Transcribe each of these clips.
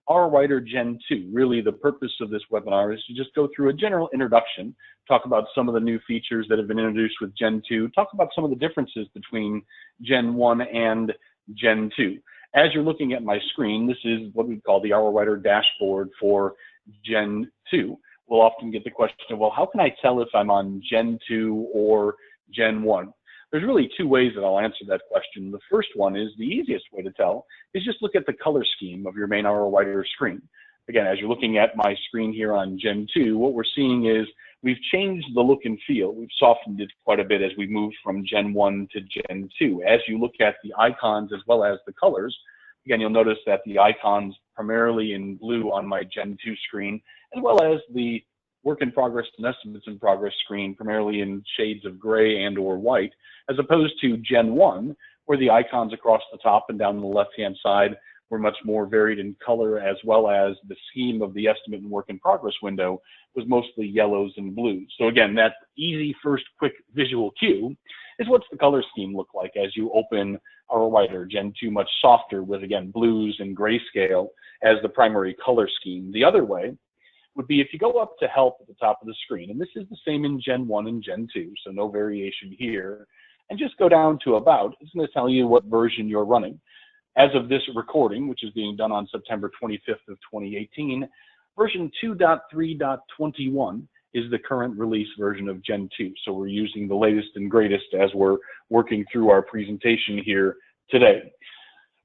RWriter Gen 2. Really, the purpose of this webinar is to just go through a general introduction, talk about some of the new features that have been introduced with Gen 2, talk about some of the differences between Gen 1 and Gen 2. As you're looking at my screen, this is what we call the RWriter dashboard for Gen 2. We'll often get the question, well, how can I tell if I'm on Gen 2 or Gen 1? There's really two ways that I'll answer that question. The first one is the easiest way to tell is just look at the color scheme of your main RWriter screen. Again, as you're looking at my screen here on Gen 2, what we're seeing is we've changed the look and feel. We've softened it quite a bit as we moved from Gen 1 to Gen 2. As you look at the icons as well as the colors, again, you'll notice that the icons primarily in blue on my Gen 2 screen, as well as the work in progress and estimates in progress screen, primarily in shades of gray and or white, as opposed to Gen 1, where the icons across the top and down the left-hand side were much more varied in color, as well as the scheme of the estimate and work in progress window was mostly yellows and blues. So again, that easy first quick visual cue is what's the color scheme look like as you open RWriter Gen 2, much softer with, again, blues and grayscale as the primary color scheme. The other way would be if you go up to help at the top of the screen, and this is the same in Gen 1 and Gen 2, so no variation here, and just go down to about, it's going to tell you what version you're running. As of this recording, which is being done on September 25th of 2018, version 2.3.21 is the current release version of Gen 2. So we're using the latest and greatest as we're working through our presentation here today.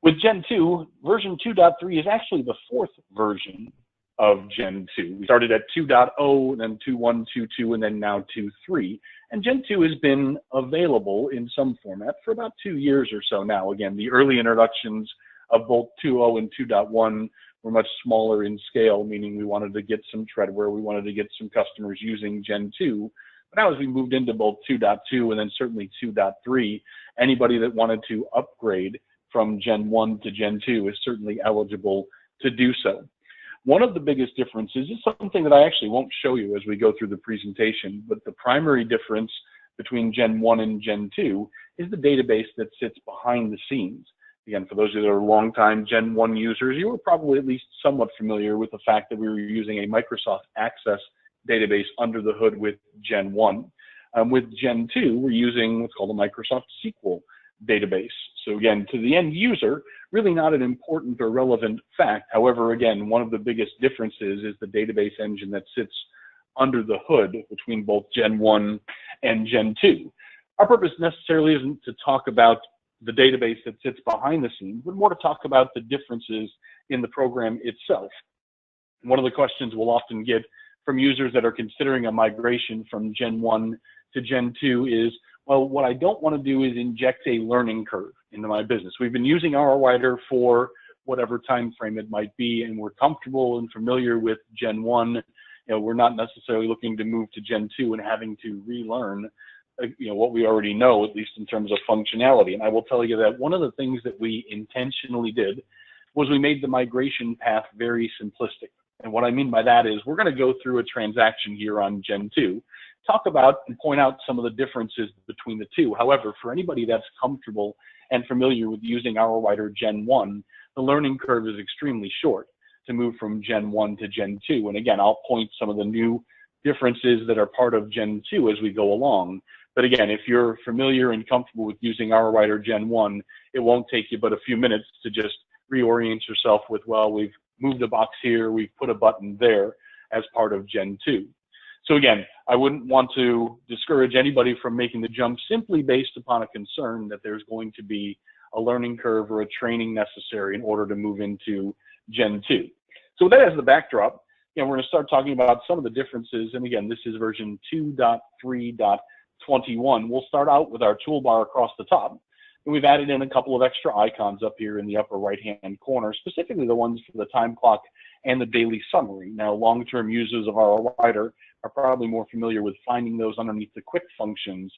With Gen 2, version 2.3 is actually the fourth version of Gen 2. We started at 2.0, then 2.1, 2.2, and then now 2.3. And Gen 2 has been available in some format for about 2 years or so now. Again, the early introductions of both 2.0 and 2.1 were much smaller in scale, meaning we wanted to get some treadwear, we wanted to get some customers using Gen 2. But now as we moved into both 2.2 and then certainly 2.3, anybody that wanted to upgrade from Gen 1 to Gen 2 is certainly eligible to do so. One of the biggest differences is something that I actually won't show you as we go through the presentation, but the primary difference between Gen 1 and Gen 2 is the database that sits behind the scenes. Again, for those of you that are longtime Gen 1 users, you were probably at least somewhat familiar with the fact that we were using a Microsoft Access database under the hood with Gen 1. With Gen 2, we're using what's called a Microsoft SQL database. So again, to the end user, really not an important or relevant fact. However, again, one of the biggest differences is the database engine that sits under the hood between both Gen 1 and Gen 2. Our purpose necessarily isn't to talk about the database that sits behind the scenes, but more to talk about the differences in the program itself. One of the questions we'll often get from users that are considering a migration from Gen 1 to Gen 2 is, well, what I don't want to do is inject a learning curve into my business. We've been using RWriter for whatever time frame it might be, and we're comfortable and familiar with Gen 1. We're not necessarily looking to move to Gen 2 and having to relearn what we already know, at least in terms of functionality. And I will tell you that one of the things that we intentionally did was we made the migration path very simplistic. And what I mean by that is we're going to go through a transaction here on Gen 2, talk about and point out some of the differences between the two. However, for anybody that's comfortable and familiar with using RWriter Gen 1, the learning curve is extremely short to move from Gen 1 to Gen 2. And again, I'll point some of the new differences that are part of Gen 2 as we go along. But again, if you're familiar and comfortable with using RWriter Gen 1, it won't take you but a few minutes to just reorient yourself with, well, we've moved a box here, we've put a button there as part of Gen 2. So again, I wouldn't want to discourage anybody from making the jump simply based upon a concern that there's going to be a learning curve or a training necessary in order to move into Gen 2. So with that as the backdrop, we're going to start talking about some of the differences. And again, this is version 2.3.21. We'll start out with our toolbar across the top. And we've added in a couple of extra icons up here in the upper right-hand corner, specifically the ones for the time clock and the daily summary. Now, long-term users of RWriter are probably more familiar with finding those underneath the quick functions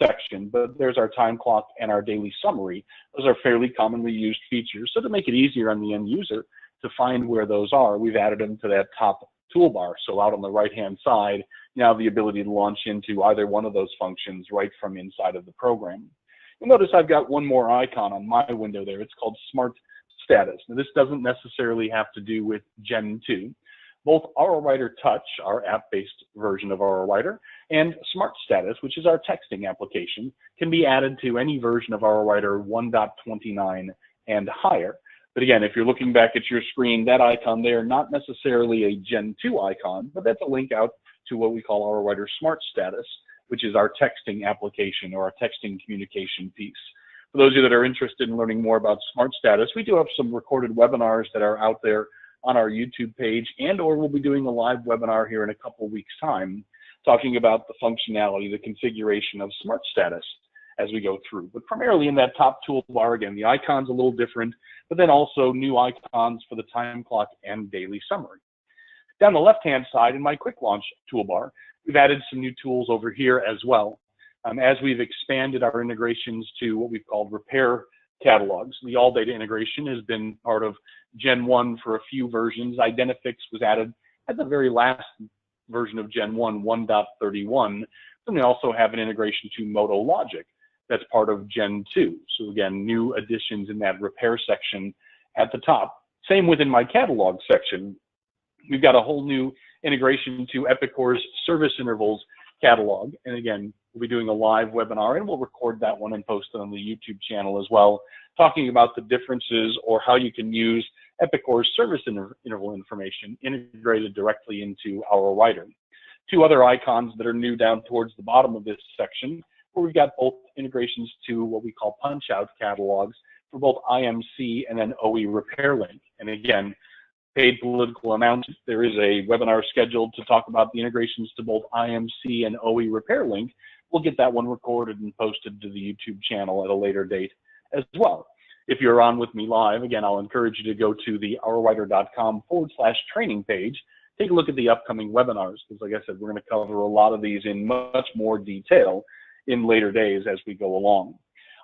section, but there's our time clock and our daily summary. Those are fairly commonly used features. So to make it easier on the end user to find where those are, we've added them to that top toolbar. So out on the right-hand side, you have the ability to launch into either one of those functions right from inside of the program. You'll notice I've got one more icon on my window there. It's called Smart Status. Now, this doesn't necessarily have to do with Gen 2. Both AutoWriter Touch, our app-based version of AutoWriter, and Smart Status, which is our texting application, can be added to any version of AutoWriter 1.29 and higher. But again, if you're looking back at your screen, that icon there, not necessarily a Gen 2 icon, but that's a link out to what we call AutoWriter Smart Status, which is our texting application or our texting communication piece. For those of you that are interested in learning more about Smart Status, we do have some recorded webinars that are out there on our YouTube page, and or we'll be doing a live webinar here in a couple of weeks' time talking about the functionality, the configuration of Smart Status as we go through. But primarily in that top toolbar, again, the icon's a little different, but then also new icons for the time clock and daily summary. Down the left-hand side in my quick launch toolbar, we've added some new tools over here as well. As we've expanded our integrations to what we've called repair catalogs. The all data integration has been part of Gen 1 for a few versions. Identifix was added at the very last version of Gen 1, 1.31. Then we also have an integration to Moto Logic that's part of Gen 2. So again, new additions in that repair section at the top. Same within my catalog section. We've got a whole new integration to Epicor's service intervals catalog. And again, we'll be doing a live webinar, and we'll record that one and post it on the YouTube channel as well, talking about the differences or how you can use Epicor's service interval information integrated directly into our writer. Two other icons that are new down towards the bottom of this section, where we've got both integrations to what we call punch-out catalogs for both IMC and then OE repair link. And again, paid political announcement, there is a webinar scheduled to talk about the integrations to both IMC and OE repair link. We'll get that one recorded and posted to the YouTube channel at a later date as well. If you're on with me live, again, I'll encourage you to go to the autowriter.com/training page. Take a look at the upcoming webinars, because like I said, we're going to cover a lot of these in much more detail in later days as we go along.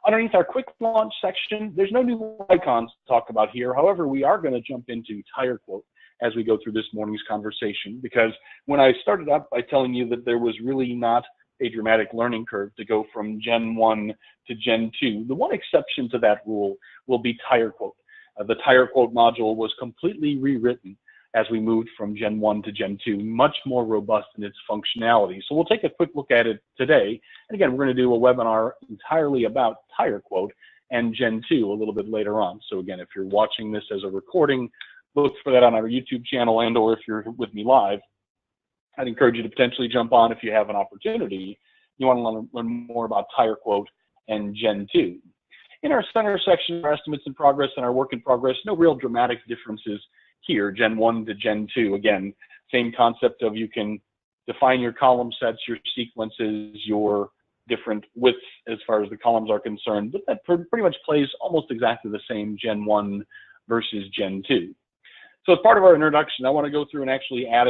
Underneath our quick launch section, there's no new icons to talk about here. However, we are going to jump into tire quote as we go through this morning's conversation, because when I started out by telling you that there was really not a dramatic learning curve to go from Gen 1 to Gen 2, the one exception to that rule will be tire quote. The tire quote module was completely rewritten as we moved from Gen 1 to Gen 2, much more robust in its functionality. So we'll take a quick look at it today. And again, we're going to do a webinar entirely about tire quote and Gen 2 a little bit later on. So again, if you're watching this as a recording, look for that on our YouTube channel, and or if you're with me live, I'd encourage you to potentially jump on if you have an opportunity. You want to learn more about tire quote and Gen 2. In our center section, our estimates in progress and our work in progress, no real dramatic differences here, Gen 1 to Gen 2. Again, same concept of you can define your column sets, your sequences, your different widths as far as the columns are concerned, but that pretty much plays almost exactly the same Gen 1 versus Gen 2. So as part of our introduction, I want to go through and actually add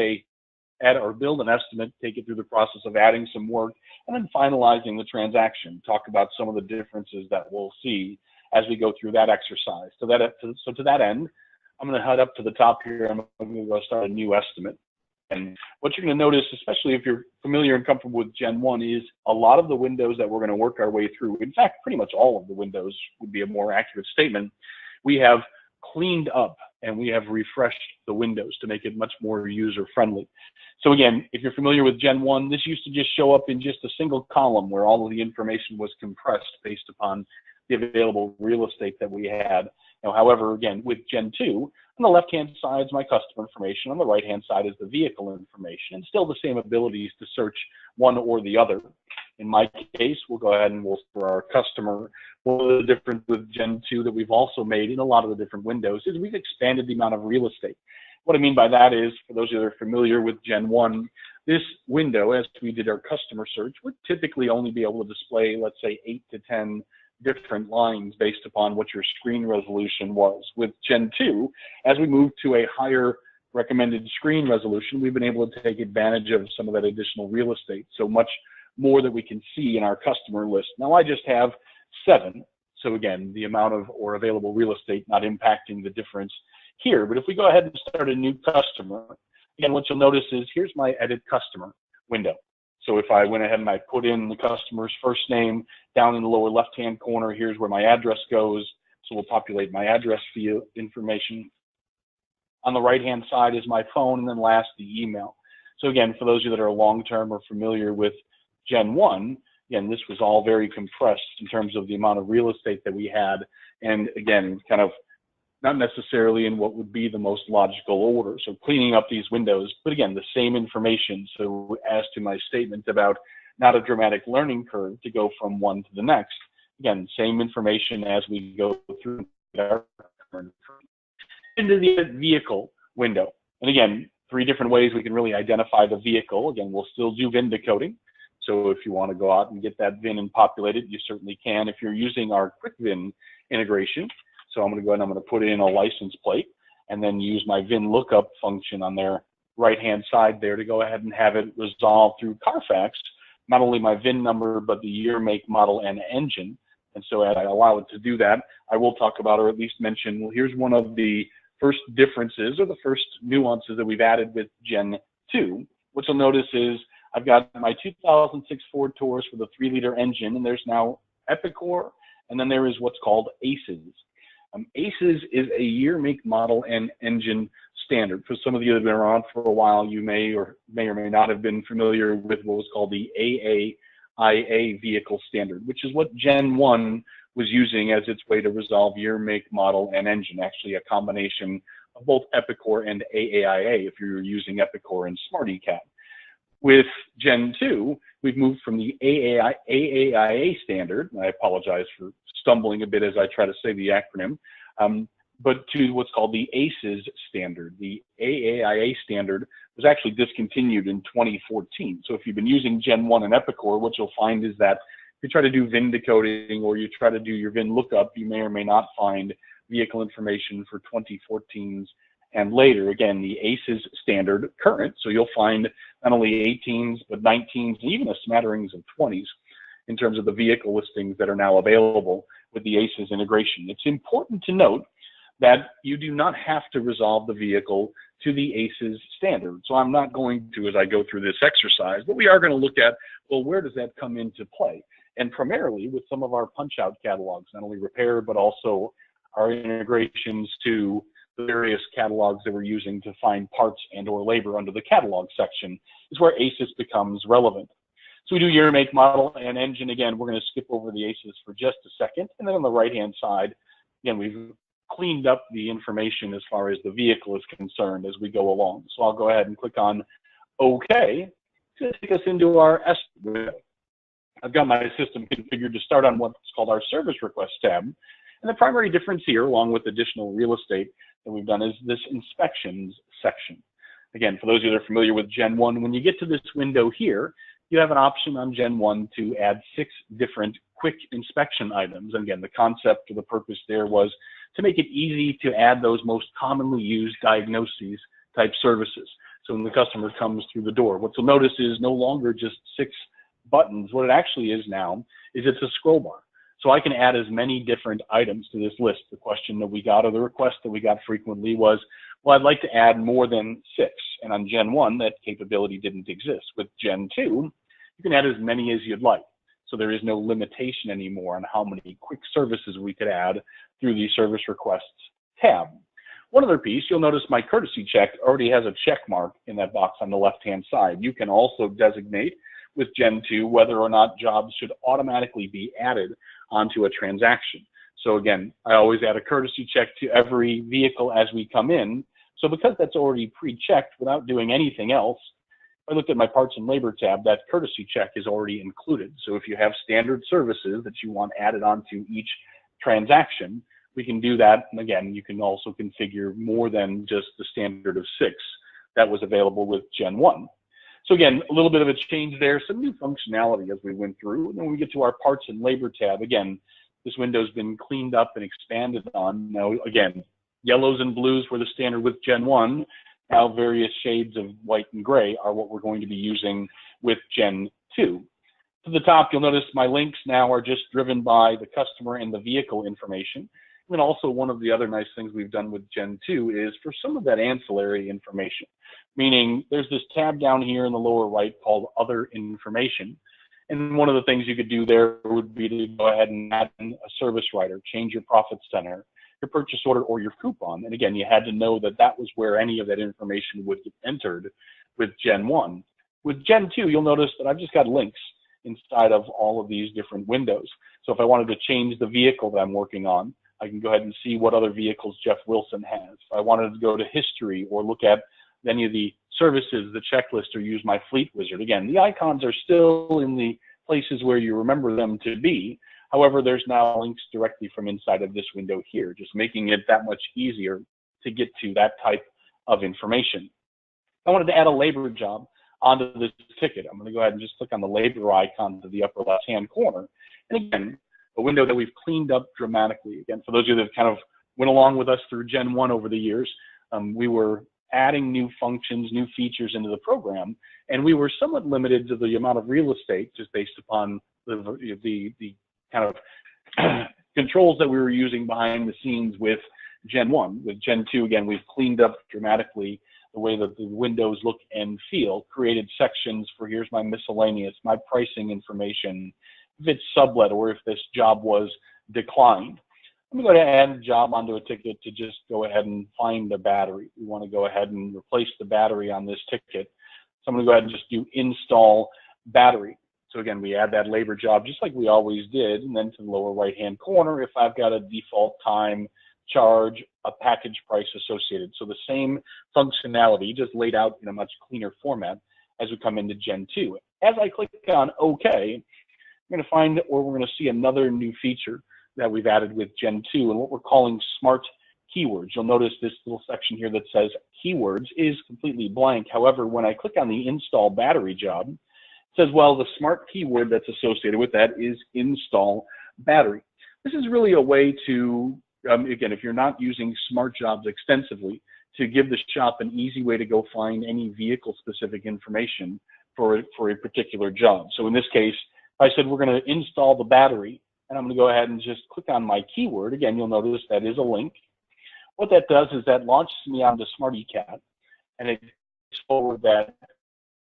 or build an estimate, take it through the process of adding some work, and then finalizing the transaction, talk about some of the differences that we'll see as we go through that exercise. So to that end, I'm going to head up to the top here. I'm going to go start a new estimate. And what you're going to notice, especially if you're familiar and comfortable with Gen 1, is a lot of the windows that we're going to work our way through, in fact, pretty much all of the windows would be a more accurate statement, we have cleaned up and we have refreshed the windows to make it much more user-friendly. So again, if you're familiar with Gen 1, this used to just show up in just a single column where all of the information was compressed based upon the available real estate that we had. Now, however, again, with Gen 2, on the left-hand side is my customer information, on the right-hand side is the vehicle information, and still the same abilities to search one or the other. In my case, we'll go ahead and we'll for our customer. One of the difference with Gen 2 that we've also made in a lot of the different windows is we've expanded the amount of real estate. What I mean by that is, for those of you that are familiar with Gen 1, this window, as we did our customer search, would typically only be able to display, let's say, 8 to 10 different lines based upon what your screen resolution was. With Gen 2, as we move to a higher recommended screen resolution, we've been able to take advantage of some of that additional real estate, so much more that we can see in our customer list. Now, I just have 7, so again, the amount of or available real estate not impacting the difference here. But if we go ahead and start a new customer, again, what you'll notice is here's my edit customer window. So if I went ahead and I put in the customer's first name down in the lower left-hand corner, here's where my address goes. So we'll populate my address field information. On the right-hand side is my phone, and then last, the email. So again, for those of you that are long-term or familiar with Gen 1, again, this was all very compressed in terms of the amount of real estate that we had, and again, kind of not necessarily in what would be the most logical order. So cleaning up these windows, but again, the same information. So as to my statement about not a dramatic learning curve to go from one to the next, again, same information as we go through our current into the vehicle window. And again, 3 different ways we can really identify the vehicle. Again, we'll still do VIN decoding. So if you want to go out and get that VIN and populate it, you certainly can. If you're using our quick VIN integration, so I'm going to go ahead and I'm going to put in a license plate and then use my VIN lookup function on their right-hand side there to go ahead and have it resolved through Carfax, not only my VIN number, but the year, make, model, and engine. And so as I allow it to do that, I will talk about, or at least mention, well, here's one of the first differences or the first nuances that we've added with Gen 2. What you'll notice is I've got my 2006 Ford Taurus with a 3-liter engine, and there's now Epicor, and then there is what's called ACES. ACES is a year, make, model, and engine standard. For some of you that have been around for a while, you may or may not have been familiar with what was called the AAIA vehicle standard, which is what Gen 1 was using as its way to resolve year, make, model, and engine, actually a combination of both Epicor and AAIA if you're using Epicor and SmartyCat. With Gen 2, we've moved from the AAIA standard, and I apologize for stumbling a bit as I try to say the acronym, but to what's called the ACES standard. The AAIA standard was actually discontinued in 2014. So if you've been using Gen 1 and Epicor, what you'll find is that if you try to do VIN decoding or you try to do your VIN lookup, you may or may not find vehicle information for 2014s and later. Again, the ACES standard current, so you'll find not only 18s, but 19s, and even a smatterings of 20s in terms of the vehicle listings that are now available with the ACES integration. It's important to note that you do not have to resolve the vehicle to the ACES standard. So I'm not going to, as I go through this exercise, but we are going to look at, well, where does that come into play? And primarily with some of our punch-out catalogs, not only repair, but also our integrations to the various catalogs that we're using to find parts and or labor under the catalog section is where ACES becomes relevant. So we do year, make, model, and engine. Again, we're going to skip over the ACES for just a second. And then on the right-hand side, again, we've cleaned up the information as far as the vehicle is concerned as we go along. So I'll go ahead and click on OK. It's going to take us into our estimate. I've got my system configured to start on what's called our service request tab. And the primary difference here, along with additional real estate that we've done, is this inspections section. Again, for those of you that are familiar with Gen 1, when you get to this window here, you have an option on Gen 1 to add 6 different quick inspection items. And again, the concept or the purpose there was to make it easy to add those most commonly used diagnoses type services. So when the customer comes through the door, what you'll notice is no longer just 6 buttons. What it actually is now is it's a scroll bar. So I can add as many different items to this list. The question that we got, or the request that we got frequently was, well, I'd like to add more than 6. And on Gen 1, that capability didn't exist. With Gen 2, you can add as many as you'd like. So there is no limitation anymore on how many quick services we could add through the service requests tab. One other piece, you'll notice my courtesy check already has a check mark in that box on the left-hand side. You can also designate with Gen 2 whether or not jobs should automatically be added onto a transaction. So again, I always add a courtesy check to every vehicle as we come in. So because that's already pre-checked without doing anything else, if I looked at my parts and labor tab, that courtesy check is already included. So if you have standard services that you want added onto each transaction, we can do that. And again, you can also configure more than just the standard of 6 that was available with Gen 1. So again, a little bit of a change there, some new functionality as we went through. And then when we get to our parts and labor tab, again, this window's been cleaned up and expanded on. Now, again, yellows and blues were the standard with Gen 1. Now various shades of white and gray are what we're going to be using with Gen 2. To the top, you'll notice my links now are just driven by the customer and the vehicle information. And then also one of the other nice things we've done with Gen 2 is for some of that ancillary information, meaning there's this tab down here in the lower right called Other Information. And one of the things you could do there would be to go ahead and add in a service writer, change your profit center, your purchase order, or your coupon. And again, you had to know that that was where any of that information would get entered with Gen 1. With Gen 2, you'll notice that I've just got links inside of all of these different windows. So if I wanted to change the vehicle that I'm working on, I can go ahead and see what other vehicles Jeff Wilson has. If I wanted to go to history or look at any of the services, the checklist, or use my fleet wizard. Again, the icons are still in the places where you remember them to be. However, there's now links directly from inside of this window here, just making it that much easier to get to that type of information. I wanted to add a labor job onto this ticket. I'm going to go ahead and just click on the labor icon to the upper left-hand corner. And again, a window that we've cleaned up dramatically. Again, for those of you that kind of went along with us through Gen 1 over the years, we were adding new functions, new features into the program, and we were somewhat limited to the amount of real estate just based upon the kind of controls that we were using behind the scenes with Gen 1. With Gen 2, again, we've cleaned up dramatically the way that the windows look and feel, created sections for here's my miscellaneous, my pricing information, if it's sublet or if this job was declined. I'm going to add a job onto a ticket to just go ahead and find the battery. We want to go ahead and replace the battery on this ticket. So I'm going to go ahead and just do install battery. So again, we add that labor job just like we always did. And then to the lower right-hand corner, if I've got a default time, charge, a package price associated. So the same functionality just laid out in a much cleaner format as we come into Gen 2. As I click on OK, I'm going to find that we're going to see another new feature that we've added with Gen 2 and what we're calling smart keywords. You'll notice this little section here that says keywords is completely blank. However, when I click on the install battery job, it says, well, the smart keyword that's associated with that is install battery. This is really a way to, again, if you're not using smart jobs extensively, to give the shop an easy way to go find any vehicle specific information for a particular job. So in this case, I said we're going to install the battery, and I'm going to go ahead and just click on my keyword. Again, you'll notice that is a link. What that does is that launches me onto Smart ECAT, and it takes forward that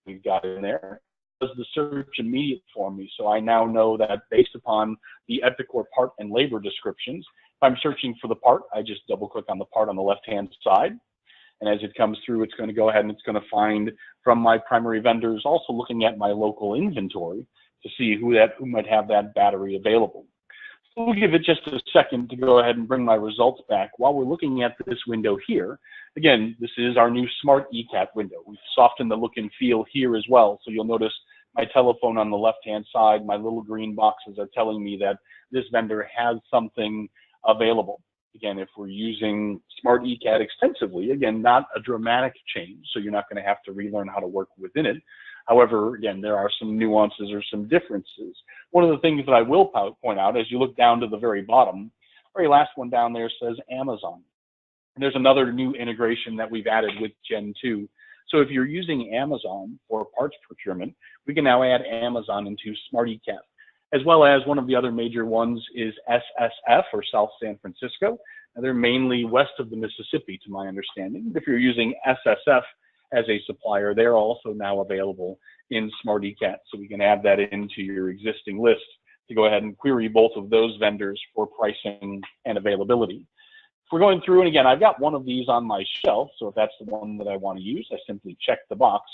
we've got in there. It does the search immediate for me, so I now know that based upon the Epicor part and labor descriptions, if I'm searching for the part, I just double click on the part on the left-hand side, and as it comes through, it's going to go ahead and it's going to find from my primary vendors, also looking at my local inventory to see who might have that battery available. We'll give it just a second to go ahead and bring my results back. While we're looking at this window here, again, this is our new Smart ECAT window. We've softened the look and feel here as well. So you'll notice my telephone on the left-hand side, my little green boxes are telling me that this vendor has something available. Again, if we're using Smart ECAT extensively, again, not a dramatic change, so you're not going to have to relearn how to work within it. However, again, there are some nuances or some differences. One of the things that I will point out as you look down to the very bottom, very last one down there says Amazon. And there's another new integration that we've added with Gen 2. So if you're using Amazon for parts procurement, we can now add Amazon into Smart ECAT, as well as one of the other major ones is SSF, or South San Francisco. Now, they're mainly west of the Mississippi, to my understanding. If you're using SSF as a supplier, they're also now available in Smart ECAT. So we can add that into your existing list to go ahead and query both of those vendors for pricing and availability. If we're going through, and again, I've got one of these on my shelf, so if that's the one that I want to use, I simply check the box.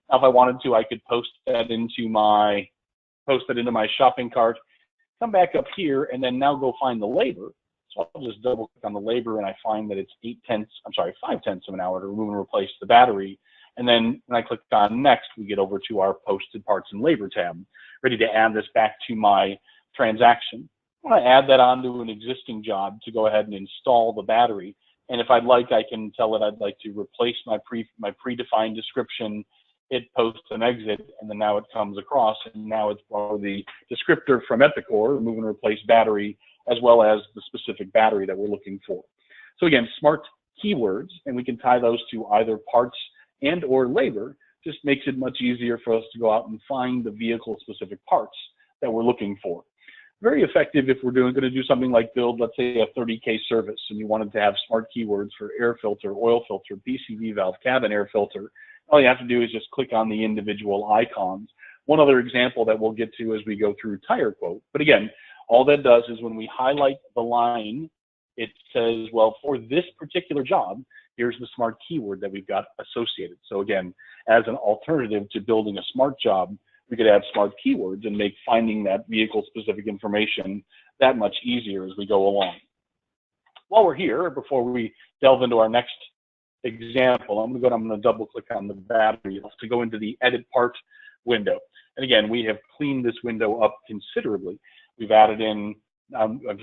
Now, if I wanted to, I could post that into my shopping cart, come back up here, and then now go find the labor. So I'll just double click on the labor, and I find that it's 5/10 of an hour to remove and replace the battery. And then when I click on next, we get over to our posted parts and labor tab, ready to add this back to my transaction. I want to add that onto an existing job to go ahead and install the battery. And if I'd like, I can tell it I'd like to replace my predefined description, hit post and exit, and then now it comes across, and now it's the descriptor from Epicor, remove and replace battery, as well as the specific battery that we're looking for. So again, smart keywords, and we can tie those to either parts and or labor, just makes it much easier for us to go out and find the vehicle specific parts that we're looking for. Very effective if we're going to do something like build, let's say, a 30K service, and you wanted to have smart keywords for air filter, oil filter, PCV valve, cabin air filter. All you have to do is just click on the individual icons one other example that we'll get to as we go through tire quote. But again, all that does is when we highlight the line, it says, well, for this particular job, here's the smart keyword that we've got associated. So again, as an alternative to building a smart job, we could add smart keywords and make finding that vehicle-specific information that much easier as we go along. While we're here, before we delve into our next example, I'm going to double-click on the battery to go into the Edit Part window. And again, we have cleaned this window up considerably. We've added in,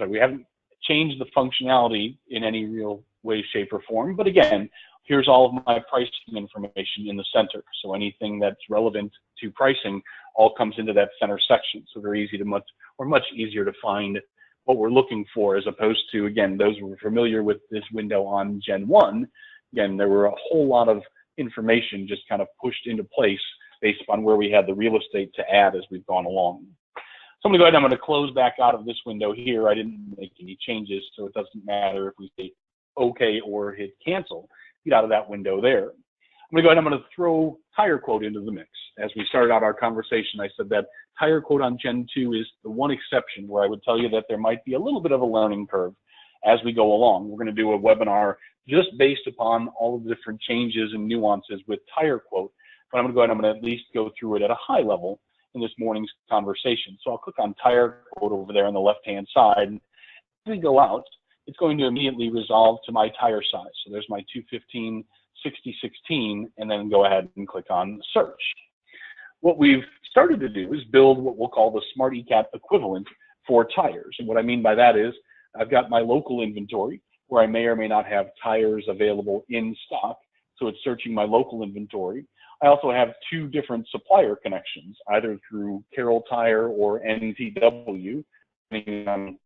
we haven't changed the functionality in any real way, shape, or form. But again, here's all of my pricing information in the center. So anything that's relevant to pricing all comes into that center section. So very easy to much easier to find what we're looking for, as opposed to, again, those who are familiar with this window on Gen 1. Again, there were a whole lot of information just kind of pushed into place based upon where we had the real estate to add as we've gone along. So I'm going to go ahead and I'm going to close back out of this window here. I didn't make any changes, so it doesn't matter if we say OK or hit cancel. Get out of that window there. I'm going to go ahead and I'm going to throw tire quote into the mix. As we started out our conversation, I said that tire quote on Gen 2 is the one exception where I would tell you that there might be a little bit of a learning curve as we go along. We're going to do a webinar just based upon all of the different changes and nuances with tire quote. But I'm going to go ahead and I'm going to at least go through it at a high level in this morning's conversation. So I'll click on tire quote over there on the left-hand side. As we go out, it's going to immediately resolve to my tire size. So there's my 215/60/16, and then go ahead and click on search. What we've started to do is build what we'll call the Smart ECAT equivalent for tires. And what I mean by that is I've got my local inventory where I may or may not have tires available in stock. So it's searching my local inventory. I also have two different supplier connections, either through Carroll Tire or NTW, depending on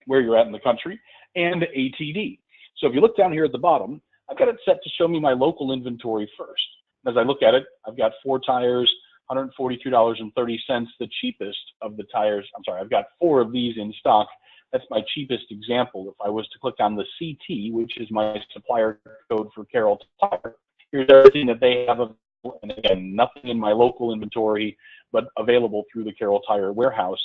where you're at in the country, and ATD. So if you look down here at the bottom, I've got it set to show me my local inventory first. As I look at it, I've got 4 tires, $143.30, the cheapest of the tires. I'm sorry, I've got 4 of these in stock. That's my cheapest example. If I was to click on the CT, which is my supplier code for Carroll Tire, here's everything that they have available. And again, nothing in my local inventory, but available through the Carroll Tire warehouse.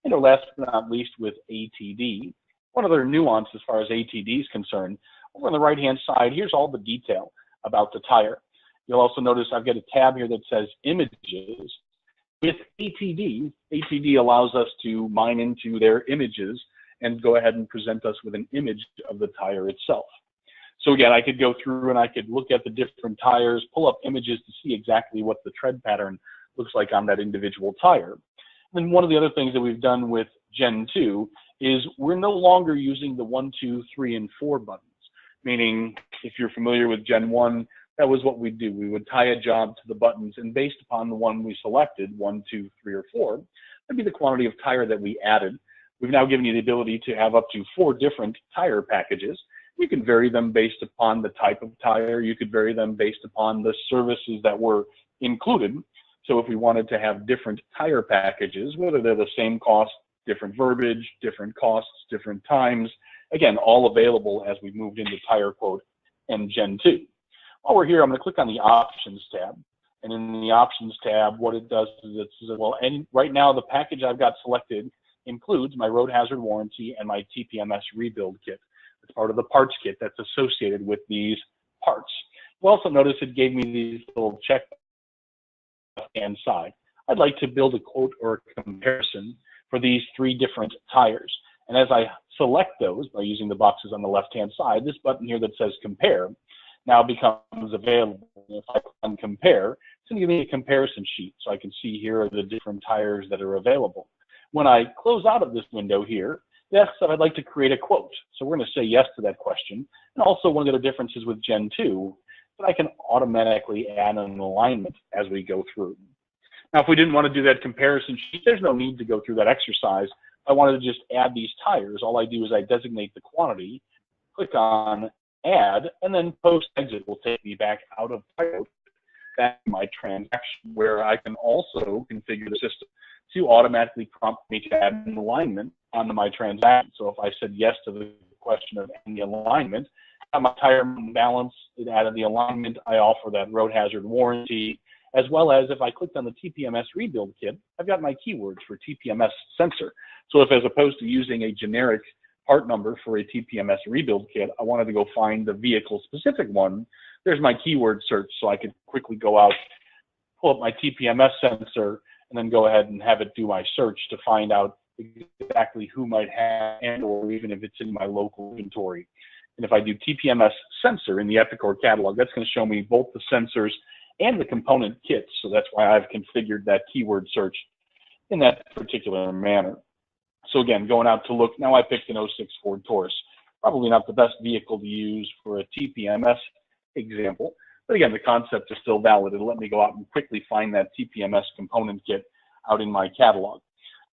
And last but not least, with ATD, one other nuance as far as ATD is concerned, over on the right-hand side, here's all the detail about the tire. You'll also notice I've got a tab here that says images. With ATD, ATD allows us to mine into their images and go ahead and present us with an image of the tire itself. So again, I could go through and I could look at the different tires, pull up images to see exactly what the tread pattern looks like on that individual tire. And then one of the other things that we've done with Gen 2 is we're no longer using the 1, 2, 3, and 4 buttons, meaning if you're familiar with Gen 1, that was what we'd do. We would tie a job to the buttons, and based upon the one we selected, 1, 2, 3, or 4, that'd be the quantity of tire that we added. We've now given you the ability to have up to 4 different tire packages. You can vary them based upon the type of tire. You could vary them based upon the services that were included. So if we wanted to have different tire packages, whether they're the same cost, different verbiage, different costs, different times, again, all available as we moved into tire quote and Gen 2. While we're here, I'm going to click on the Options tab. And in the Options tab, what it does is it says, well, right now the package I've got selected includes my road hazard warranty and my TPMS rebuild kit. It's part of the parts kit that's associated with these parts. You'll also notice it gave me these little check left-hand side. I'd like to build a quote or a comparison for these 3 different tires. And as I select those by using the boxes on the left-hand side, this button here that says Compare now becomes available. If I click on Compare, it's going to give me a comparison sheet so I can see here are the different tires that are available. When I close out of this window here, yes, I'd like to create a quote. So we're going to say yes to that question. And also one of the differences with Gen 2, that I can automatically add an alignment as we go through. Now, if we didn't want to do that comparison sheet, there's no need to go through that exercise. If I wanted to just add these tires, all I do is I designate the quantity, click on Add, and then Post Exit will take me back out of tire quote, back to my transaction, where I can also configure the system to automatically prompt me to add an alignment onto my transaction. So if I said yes to the question of any alignment, my tire balance, it added the alignment, I offer that road hazard warranty, as well as if I clicked on the TPMS rebuild kit, I've got my keywords for TPMS sensor. So if, as opposed to using a generic part number for a TPMS rebuild kit, I wanted to go find the vehicle specific one, there's my keyword search, so I could quickly go out, pull up my TPMS sensor, and then go ahead and have it do my search to find out exactly who might have, and or even if it's in my local inventory. And if I do TPMS sensor in the Epicor catalog, that's going to show me both the sensors and the component kits. So that's why I've configured that keyword search in that particular manner. So again, going out to look, now I picked an '06 Ford Taurus. Probably not the best vehicle to use for a TPMS example, but again, the concept is still valid. It'll let me go out and quickly find that TPMS component kit out in my catalog.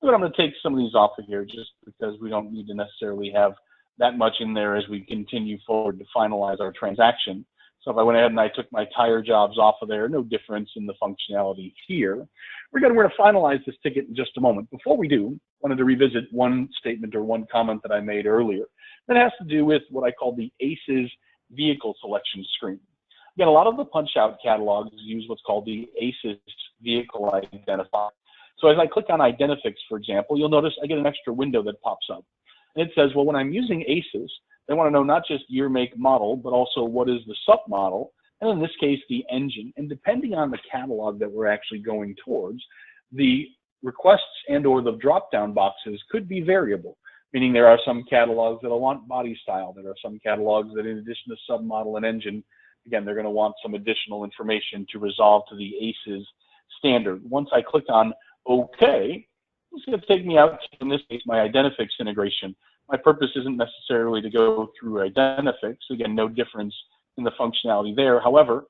But I'm going to take some of these off of here just because we don't need to necessarily have that much in there as we continue forward to finalize our transaction. So if I went ahead and I took my tire jobs off of there, no difference in the functionality here. We're going to finalize this ticket in just a moment. Before we do, I wanted to revisit one statement or one comment that I made earlier. That has to do with what I call the ACES vehicle selection screen. Again, a lot of the punch-out catalogs use what's called the ACES vehicle identifier. So as I click on Identifix, for example, you'll notice I get an extra window that pops up. And it says, well, when I'm using ACES, they want to know not just year, make, model, but also what is the submodel, and in this case, the engine. And depending on the catalog that we're actually going towards, the requests and or the drop-down boxes could be variable, meaning there are some catalogs that'll want body style. There are some catalogs that, in addition to submodel and engine, again, they're going to want some additional information to resolve to the ACES standard. Once I click on OK, it's going to take me out to, in this case, my Identifix integration. My purpose isn't necessarily to go through Identifix. Again, no difference in the functionality there. However,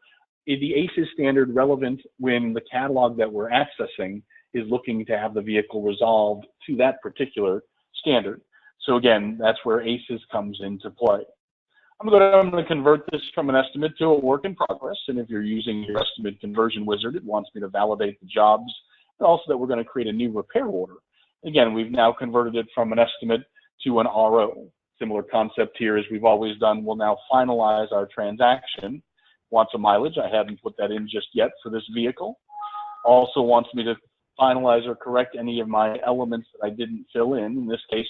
is the ACES standard relevant when the catalog that we're accessing is looking to have the vehicle resolved to that particular standard? So again, that's where ACES comes into play. I'm going to convert this from an estimate to a work in progress. And if you're using your estimate conversion wizard, it wants me to validate the jobs, and also that we're going to create a new repair order. Again, we've now converted it from an estimate to an RO. Similar concept here as we've always done. We'll now finalize our transaction. Wants a mileage. I haven't put that in just yet for this vehicle. Also wants me to finalize or correct any of my elements that I didn't fill in. In this case,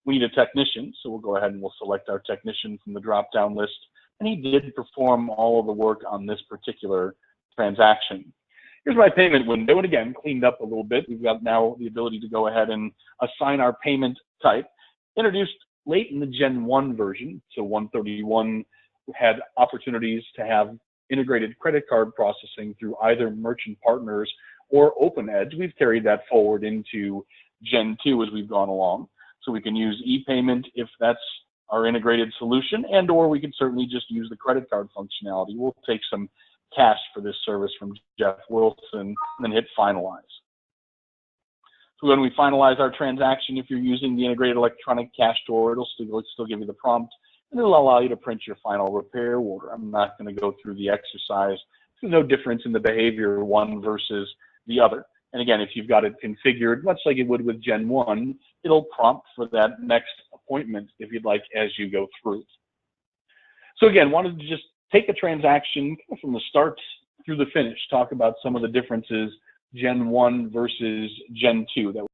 we need a technician, so we'll go ahead and we'll select our technician from the drop-down list. And he did perform all of the work on this particular transaction. Here's my payment window, and again, cleaned up a little bit. We've got now the ability to go ahead and assign our payment type. Introduced late in the Gen 1 version, so 131 had opportunities to have integrated credit card processing through either merchant partners or OpenEdge. We've carried that forward into Gen 2 as we've gone along. So we can use e-payment if that's our integrated solution, and or we can certainly just use the credit card functionality. We'll take some cash for this service from Jeff Wilson and then hit finalize. So when we finalize our transaction, if you're using the integrated electronic cash store, it'll still give you the prompt, and it'll allow you to print your final repair order. I'm not going to go through the exercise. There's no difference in the behavior one versus the other. And again, if you've got it configured, much like it would with Gen 1, it'll prompt for that next appointment if you'd like as you go through. So again, wanted to just take a transaction from the start through the finish, talk about some of the differences Gen 1 versus Gen 2 that